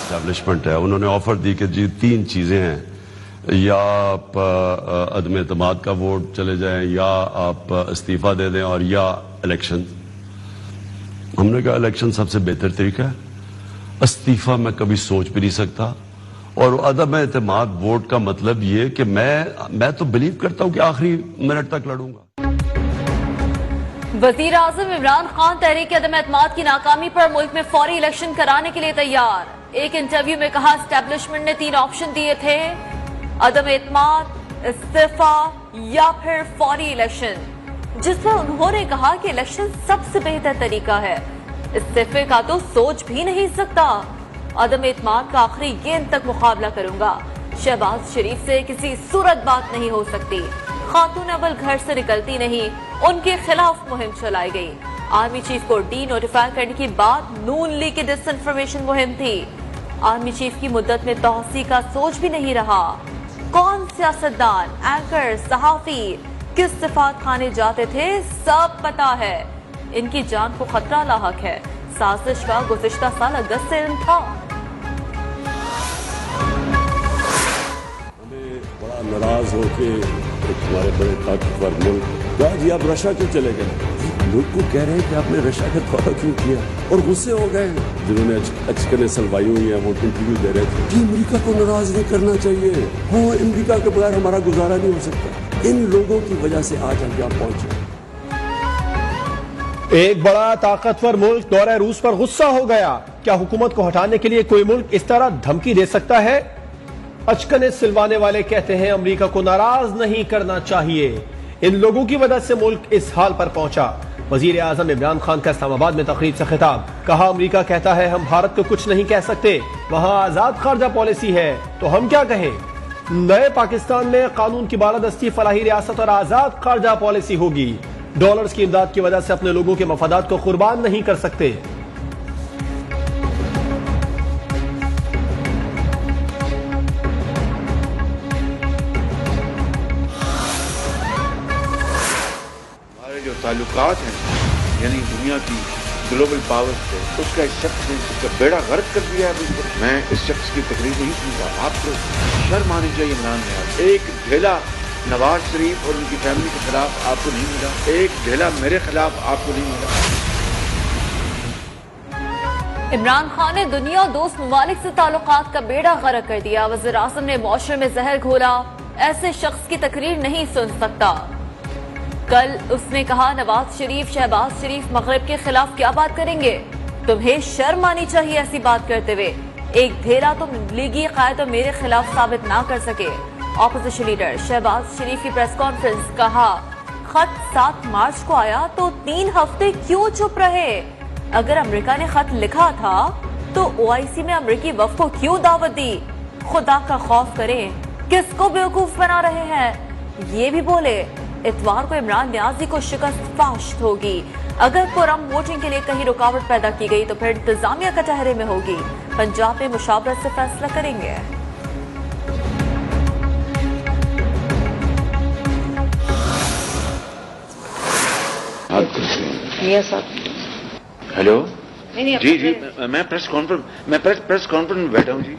Establishment ہے انہوں نے آفر دی کہ جی 3 چیزیں ہیں, یا آپ عدم اعتماد کا ووٹ چلے جائیں, یا آپ استعفیٰ دے دیں, اور یا الیکشن. ہم نے کہا الیکشن سب سے بہتر طریقہ ہے, استعفیٰ میں کبھی سوچ بھی نہیں سکتا, اور عدم اعتماد ووٹ کا مطلب یہ کہ میں تو بلیو کرتا ہوں کہ آخری منٹ تک لڑوں گا. وزیر اعظم عمران خان تحریک عدم اعتماد کی ناکامی پر ملک میں فوری الیکشن کرانے کے لیے تیار. ایک انٹرویو میں کہا اسٹیبلشمنٹ نے 3 آپشن دیے تھے, عدم اعتماد, استعفیٰ یا پھر فوری الیکشن, جس پر انہوں نے کہا کہ الیکشن سب سے بہتر طریقہ ہے, استعفے کا تو سوچ بھی نہیں سکتا, عدم اعتماد کا آخری گیند تک مقابلہ کروں گا. شہباز شریف سے کسی صورت بات نہیں ہو سکتی, خاتون اول گھر سے نکلتی نہیں, ان کے خلاف مہم چلائی گئی. آرمی چیف کو ڈی نوٹیفائی کرنے کی بات نون لیگ کی ڈس انفارمیشن مہم تھی. آرمی چیف کی مدت میں توسیع کا سوچ بھی نہیں رہا. کون سیاستدان, اینکر, صحافی کس صفات کھانے جاتے تھے سب پتا ہے. ان کی جان کو خطرہ لاحق ہے. سازش کا گزشتہ سال اگست سے تھا. ہمیں بڑا ناراض ہو کے ہمارے بڑے طاقتور ملک جی آپ رشیا کیوں چلے گئے, ملک کو کہہ رہے ہیں کہ آپ نے رشیا کا دورہ کیوں کیا, اور غصے ہو گئے جنہوں نے اچکنے سلوائی ہوئی ہیں وہ انٹرویو دے رہے تھے کہ امریکہ کو ناراض نہیں کرنا چاہیے, ہاں امریکہ کے بغیر ہمارا گزارا نہیں ہو سکتا. ان لوگوں کی وجہ سے آج ہم یہاں پہنچے. ایک بڑا طاقتور ملک دورہ روس پر غصہ ہو گیا. کیا حکومت کو ہٹانے کے لیے کوئی ملک اس طرح دھمکی دے سکتا ہے؟ اچکنے سلوانے والے کہتے ہیں امریکہ کو ناراض نہیں کرنا چاہیے. ان لوگوں کی وجہ سے ملک اس حال پر پہنچا. وزیر اعظم عمران خان کا اسلام آباد میں تقریب سے خطاب. کہا امریکہ کہتا ہے ہم بھارت کو کچھ نہیں کہہ سکتے, وہاں آزاد خارجہ پالیسی ہے تو ہم کیا کہیں. نئے پاکستان میں قانون کی بالادستی, فلاحی ریاست اور آزاد خارجہ پالیسی ہوگی. ڈالرز کی امداد کی وجہ سے اپنے لوگوں کے مفادات کو قربان نہیں کر سکتے. ہمارے جو تعلقات ہیں یعنی دنیا کی گلوبل پاور سے, اس کا اس شخص نے اس کا بیڑا غرق کر دیا ہے. میں اس شخص کی تقریر نہیں سنتا. آپ کو شرم آنی چاہیے. عمران خان ایک ڈھیلا نواز شریف اور ان کی فیملی کے خلاف آپ کو نہیں ملا, ایک ڈھیلا میرے خلاف آپ کو نہیں ملا. عمران خان نے دنیا دوست ممالک سے تعلقات کا بیڑا غرق کر دیا. وزیر اعظم نے معاشرے میں زہر گھولا, ایسے شخص کی تقریر نہیں سن سکتا. کل اس نے کہا نواز شریف, شہباز شریف مغرب کے خلاف کیا بات کریں گے, تمہیں شرم آنی چاہیے ایسی بات کرتے ہوئے. ایک ڈھیلا تم لیگی قائد میرے خلاف ثابت نہ کر سکے. اپوزیشن لیڈر شہباز شریف کی پریس کانفرنس. کہا خط 7 مارچ کو آیا تو 3 ہفتے کیوں چپ رہے؟ اگر امریکہ نے خط لکھا تھا تو OIC میں امریکی وفد کو کیوں دعوت دی؟ خدا کا خوف کریں, کس کو بیوقوف بنا رہے ہیں؟ یہ بھی بولے اتوار کو عمران نیازی کو شکست فاشت ہوگی. اگر پرام ووٹنگ کے لیے کہیں رکاوٹ پیدا کی گئی تو پھر انتظامیہ کچہرے میں ہوگی. پنجاب میں مشاورت سے فیصلہ کریں گے. ہیلو جی میں پریس کانفرنس میں بیٹھا ہوں. جی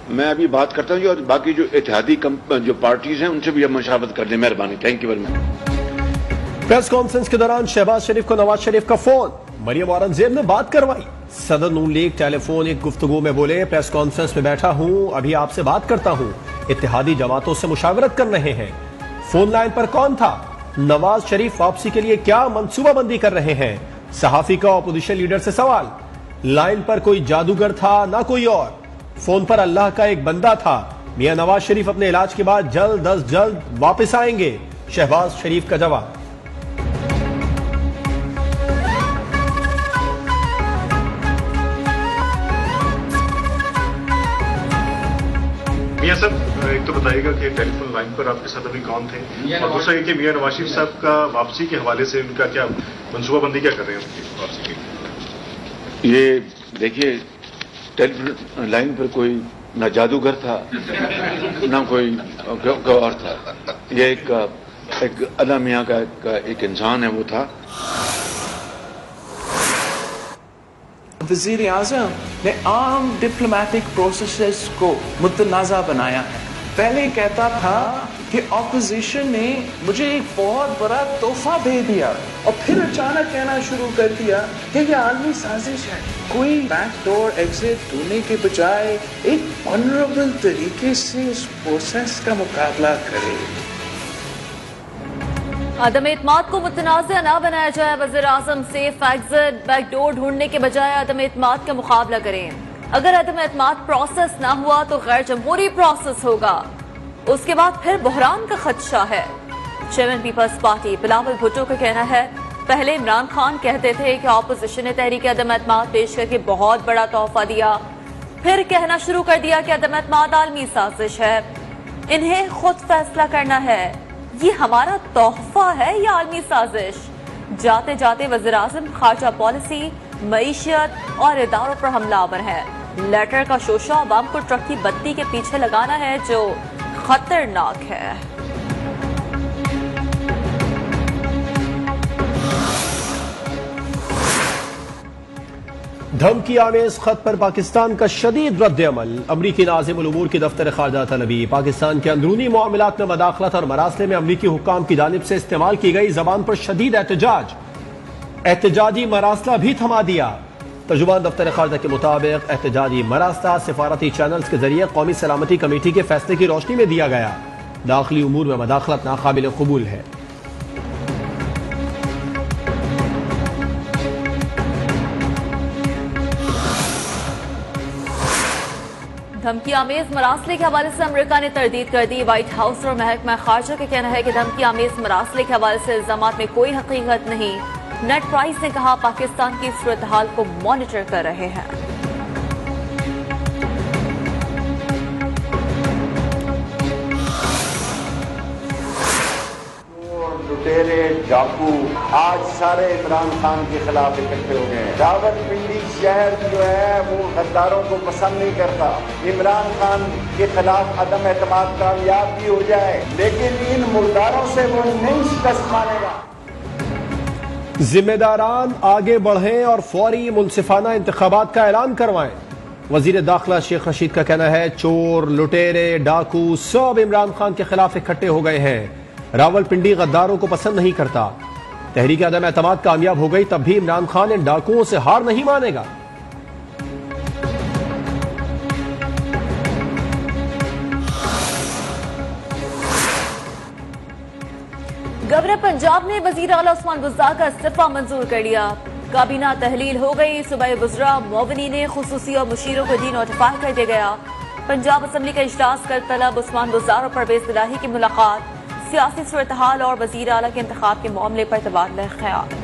میں ابھی بات کرتا ہوں جی, اور باقی جو اتحادی جو پارٹیز ہیں ان سے بھی مشاورت کر دیں, مہربانی. Thank you very much. Press conference کے دوران شہباز شریف کو نواز شریف کا فون. مریم اورنگزیب نے بات کروائی. صدر نون لیگ ٹیلی فون ایک گفتگو میں بولے پریس کانفرنس میں بیٹھا ہوں, ابھی آپ سے بات کرتا ہوں. اتحادی جماعتوں سے مشاورت کر رہے ہیں. فون لائن پر کون تھا؟ نواز شریف واپسی کے لیے کیا منصوبہ بندی کر رہے ہیں؟ صحافی کا اپوزیشن لیڈر سے سوال. لائن پر کوئی جادوگر تھا نہ کوئی اور, فون پر اللہ کا ایک بندہ تھا. میاں نواز شریف اپنے علاج کے بعد جلد از جلد واپس آئیں گے. شہباز شریف کا جواب. میاں صاحب ایک تو بتائیے گا کہ ٹیلی فون لائن پر آپ کے ساتھ ابھی کون تھے, اور دوسرا یہ کہ میاں نواز شریف صاحب کا واپسی کے حوالے سے ان کا کیا منصوبہ بندی کیا کر رہے ہیں ان کی واپسی کی؟ یہ دیکھیے ٹیلی فون لائن پر کوئی نہ جادوگر تھا نہ کوئی اور تھا. یہ ایک اللہ میاں کا ایک انسان ہے, وہ تھا. وزیر اعظم نے عام ڈپلومیٹک پروسیسز کو متنازع بنایا ہے. پہلے کہتا تھا کہ اپوزیشن نے مجھے ایک بہت بڑا تحفہ دے دیا اور پھر اچانک کہنا شروع کر دیا کہ یہ عالمی سازش ہے. کوئی بیک ڈور ایگزٹ ڈھونڈنے کے بجائے ایک آنریبل طریقے سے اس پروسیس کا مقابلہ کرے. عدم اعتماد کو متنازع نہ بنایا جائے. وزیر اعظم سیف ایگزٹ بیک ڈور ڈھونڈنے کے بجائے عدم اعتماد کا مقابلہ کریں. اگر عدم اعتماد پروسیس نہ ہوا تو غیر جمہوری پروسیس ہوگا. اس کے بعد پھر بحران کا خدشہ ہے. چیئرمین پیپلز پارٹی بلاول بھٹو کا کہنا ہے پہلے عمران خان کہتے تھے کہ اپوزیشن نے تحریک عدم اعتماد پیش کر کے بہت بڑا تحفہ دیا. پھر کہنا شروع کر دیا کہ عدم اعتماد عالمی سازش ہے. انہیں خود فیصلہ کرنا ہے یہ ہمارا تحفہ ہے یا عالمی سازش. جاتے جاتے وزیر اعظم خارجہ پالیسی، معیشت اور اداروں پر حملہ آور ہے. لیٹر کا شوشہ عوام کو ٹرک کی بتی کے پیچھے لگانا ہے جو خطرناک ہے. دھمکی آمیز خط پر پاکستان کا شدید رد عمل. امریکی ناظم الامور کی دفتر خارجہ طلبی پاکستان کے اندرونی معاملات میں مداخلت اور مراسلے میں امریکی حکام کی جانب سے استعمال کی گئی زبان پر شدید احتجاجی مراسلہ بھی تھما دیا. ترجمان دفتر خارجہ کے مطابق احتجاجی مراسلہ سفارتی چینلز کے ذریعے قومی سلامتی کمیٹی کے فیصلے کی روشنی میں دیا گیا. داخلی امور میں مداخلت ناقابل قبول ہے. دھمکی آمیز مراسلے کے حوالے سے امریکہ نے تردید کر دی. وائٹ ہاؤس اور محکمہ خارجہ کا کہنا ہے کہ دھمکی آمیز مراسلے کے حوالے سے الزامات میں کوئی حقیقت نہیں. نیڈ پرائس نے کہا پاکستان کی صورتحال کو مانیٹر کر رہے ہیں. لٹیرے ڈاکو آج سارے عمران خان کے خلاف اکٹھے ہو گئے. راولپنڈی شہر جو ہے وہ غداروں کو پسند نہیں کرتا. عمران خان کے خلاف عدم اعتماد کامیاب بھی ہو جائے لیکن ان مرداروں سے وہ نہیں شکست مانے گا. ذمہ داران آگے بڑھیں اور فوری منصفانہ انتخابات کا اعلان کروائیں. وزیر داخلہ شیخ رشید کا کہنا ہے چور، لٹیرے، ڈاکو سب عمران خان کے خلاف اکٹھے ہو گئے ہیں. راولپنڈی غداروں کو پسند نہیں کرتا. تحریک عدم اعتماد کامیاب ہو گئی تب بھی عمران خان ان ڈاکوؤں سے ہار نہیں مانے گا. گورنر پنجاب نے وزیر اعلیٰ عثمان بزدار کا استعفیٰ منظور کر لیا. کابینہ تحلیل ہو گئی. صوبائی وزراء معاونین خصوصی اور مشیروں کو نوٹیفائی کر دیا گیا. پنجاب اسمبلی کا اجلاس کر طلب عثمان بزدار اور پرویز الہی کی ملاقات. سیاسی صورتحال اور وزیر اعلیٰ کے انتخاب کے معاملے پر تبادلہ خیال.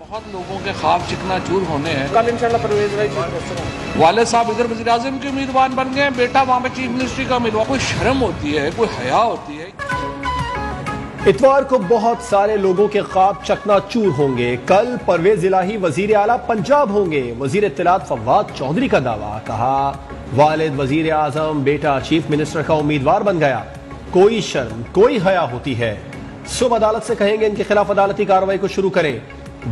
بہت لوگوں کے خواب چکنا چور ہونے ہیں. کل انشاءاللہ پرویز الہی والد صاحب ادھر وزیر اعظم کے امیدوار بن گئے، بیٹا وہاں پہ چیف منسٹری کا امیدوار. کوئی شرم ہوتی ہے، کوئی حیا ہوتی ہے. اتوار کو بہت سارے لوگوں کے خواب چکنا چور ہوں گے. کل پرویز الہی وزیر اعلیٰ پنجاب ہوں گے. وزیر اطلاعات فواد چودھری کا دعویٰ. کہا والد وزیر اعظم، بیٹا چیف منسٹر کا امیدوار بن گیا. کوئی شرم، کوئی حیا ہوتی ہے. صبح عدالت سے کہیں گے ان کے خلاف عدالتی کارروائی کو شروع کریں.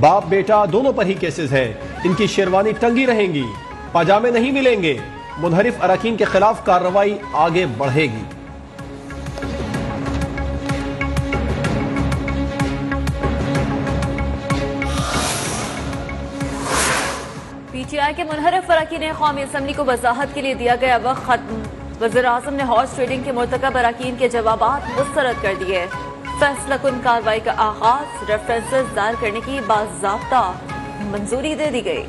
باپ بیٹا دونوں پر ہی کیسز ہیں. ان کی شیروانی ٹنگی رہیں گی، پاجامے نہیں ملیں گے. منحرف اراکین کے خلاف کارروائی آگے بڑھے گی. پی ٹی آئی کے منحرف اراکین قومی اسمبلی کو وضاحت کے لیے دیا گیا وقت ختم. وزیر اعظم نے ہارس ٹریڈنگ کے مرتکب اراکین کے جوابات مسترد کر دیے. فیصلہ کن کارروائی کا آغاز. ریفرنسز دائر کرنے کی باضابطہ منظوری دے دی گئی.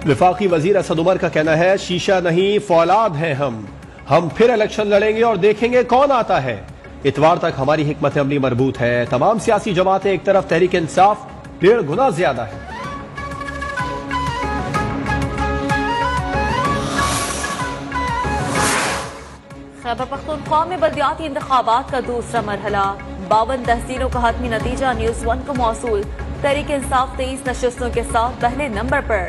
وفاقی وزیر اسد عمر کا کہنا ہے شیشہ نہیں فولاد ہیں ہم پھر الیکشن لڑیں گے اور دیکھیں گے کون آتا ہے. اتوار تک ہماری حکمت عملی مربوط ہے. تمام سیاسی جماعتیں ایک طرف، تحریک انصاف 1.5 گنا زیادہ ہے. خیبر پختونخوا میں بلدیاتی انتخابات کا دوسرا مرحلہ. 52 تحصیلوں کا حتمی نتیجہ نیوز 1 کو موصول. تحریک انصاف 23 نشستوں کے ساتھ پہلے نمبر پر.